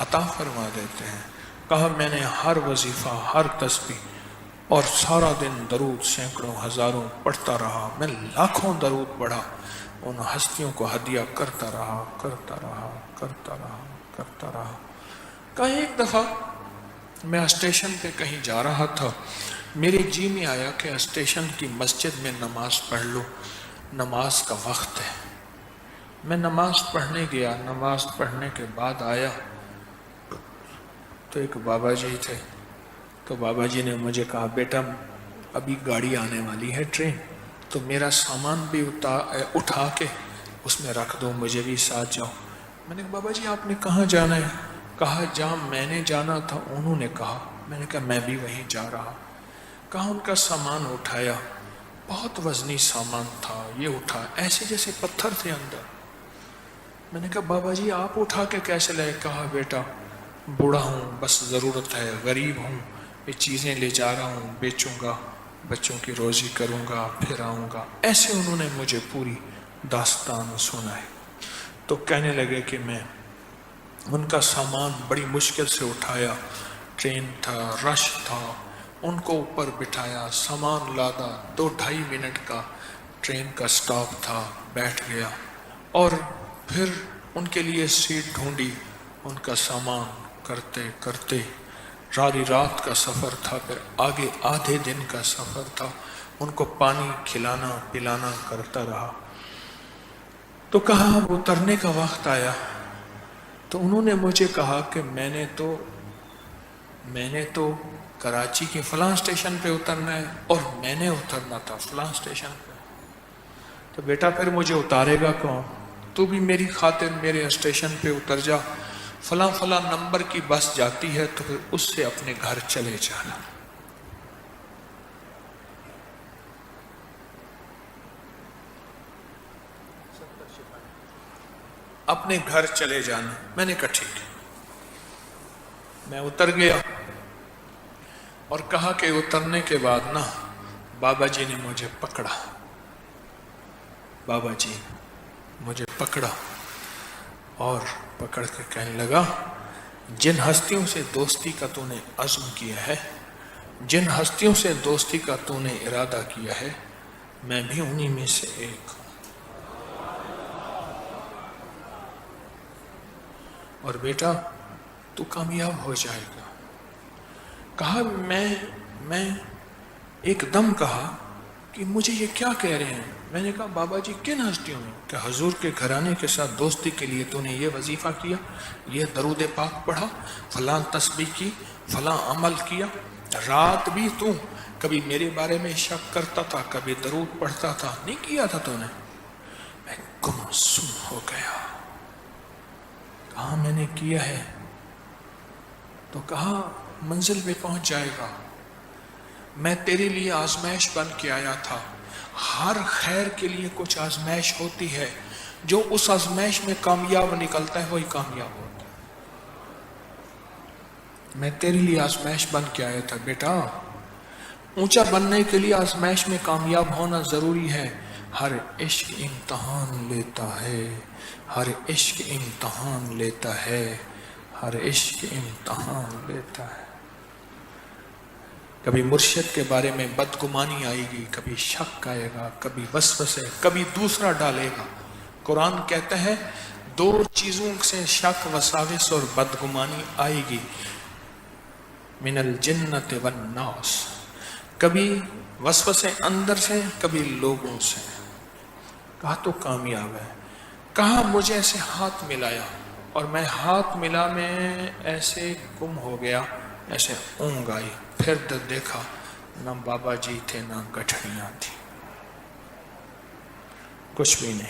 عطا فرما دیتے ہیں۔ کہا میں نے ہر وظیفہ، ہر تسبیح اور سارا دن درود سینکڑوں ہزاروں پڑھتا رہا، میں لاکھوں درود پڑھا، ان ہستیوں کو ہدیہ کرتا رہا کرتا رہا کرتا رہا کرتا رہا۔ کہا ایک دفعہ میں اسٹیشن پہ کہیں جا رہا تھا، میرے جی میں آیا کہ اسٹیشن کی مسجد میں نماز پڑھ لو، نماز کا وقت ہے۔ میں نماز پڑھنے گیا، نماز پڑھنے کے بعد آیا تو ایک بابا جی تھے، تو بابا جی نے مجھے کہا بیٹا ابھی گاڑی آنے والی ہے ٹرین، تو میرا سامان بھی اٹھا کے اس میں رکھ دو، مجھے بھی ساتھ جاؤ۔ میں نے کہا بابا جی آپ نے کہاں جانا ہے؟ کہا جہاں میں نے جانا تھا انہوں نے کہا۔ میں نے کہا میں بھی وہیں جا رہا۔ کہا ان کا سامان اٹھایا، بہت وزنی سامان تھا، یہ اٹھا ایسے جیسے پتھر تھے اندر۔ میں نے کہا بابا جی آپ اٹھا کے کیسے لائے؟ کہا بیٹا بوڑھا ہوں، بس ضرورت ہے، غریب ہوں، یہ چیزیں لے جا رہا ہوں، بیچوں گا، بچوں کی روزی کروں گا، پھر آؤں گا۔ ایسے انہوں نے مجھے پوری داستان سنائی۔ تو کہنے لگے کہ میں ان کا سامان بڑی مشکل سے اٹھایا، ٹرین تھا، رش تھا، ان کو اوپر بٹھایا، سامان لادا، 2-2.5 منٹ کا ٹرین کا سٹاپ تھا، بیٹھ گیا اور پھر ان کے لیے سیٹ ڈھونڈی، ان کا سامان کرتے کرتے ساری رات کا سفر تھا، پھر آگے آدھے دن کا سفر تھا، ان کو پانی کھلانا پلانا کرتا رہا۔ تو کہا اب اترنے کا وقت آیا، تو انہوں نے مجھے کہا کہ میں نے تو کراچی کے فلاں اسٹیشن پہ اترنا ہے اور میں نے اترنا تھا فلاں اسٹیشن پہ۔ تو بیٹا پھر مجھے اتارے گا کون؟ تو بھی میری خاطر میرے اسٹیشن پہ اتر جا، فلاں فلاں نمبر کی بس جاتی ہے تو پھر اس سے اپنے گھر چلے جانا۔ اپنے گھر چلے جانا۔ میں نے کہا ٹھیک ہے۔ میں اتر گیا اور کہا کہ اترنے کے بعد نا بابا جی نے مجھے پکڑا، بابا جی مجھے پکڑا اور پکڑ کے کہنے لگا جن ہستیوں سے دوستی کا تو نے عزم کیا ہے، جن ہستیوں سے دوستی کا تو نے ارادہ کیا ہے، میں بھی انہی میں سے ایک ہوں۔ اور بیٹا تو کامیاب ہو جائے گا۔ کہا میں ایک دم کہا کہ مجھے یہ کیا کہہ رہے ہیں؟ میں نے کہا بابا جی کن ہستیوں میں؟ کہ حضور کے گھرانے کے ساتھ دوستی کے لیے تو نے یہ وظیفہ کیا، یہ درود پاک پڑھا، فلاں تسبیح کی، فلاں عمل کیا، رات بھی تو کبھی میرے بارے میں شک کرتا تھا، کبھی درود پڑھتا تھا، نہیں کیا تھا تو نے؟ میں گمسم ہو گیا۔ کہا میں نے کیا ہے؟ تو کہا منزل پہ پہنچ جائے گا، میں تیرے لیے آزمائش بن کے آیا تھا، ہر خیر کے لیے کچھ آزمائش ہوتی ہے، جو اس آزمائش میں کامیاب نکلتا ہے وہی کامیاب ہوتا ہے۔ میں تیرے لیے آزمائش بن کے آیا تھا بیٹا، اونچا بننے کے لیے آزمائش میں کامیاب ہونا ضروری ہے۔ ہر عشق امتحان لیتا ہے، ہر عشق امتحان لیتا ہے، ہر عشق امتحان لیتا ہے۔ کبھی مرشد کے بارے میں بدگمانی آئے گی، کبھی شک آئے گا، کبھی وسوسے، کبھی دوسرا ڈالے گا۔ قرآن کہتا ہے 2 چیزوں سے شک، وساوس اور بدگمانی آئے گی، من الجنت والناس، کبھی وسوسے اندر سے، کبھی لوگوں سے۔ کہا تو کامیاب ہے۔ کہا مجھے ایسے ہاتھ ملایا اور میں ہاتھ ملا میں ایسے گم ہو گیا، ایسے اونگ آئی، پھر دیکھا نہ بابا جی تھے نہ گٹھڑیاں تھی، کچھ بھی نہیں۔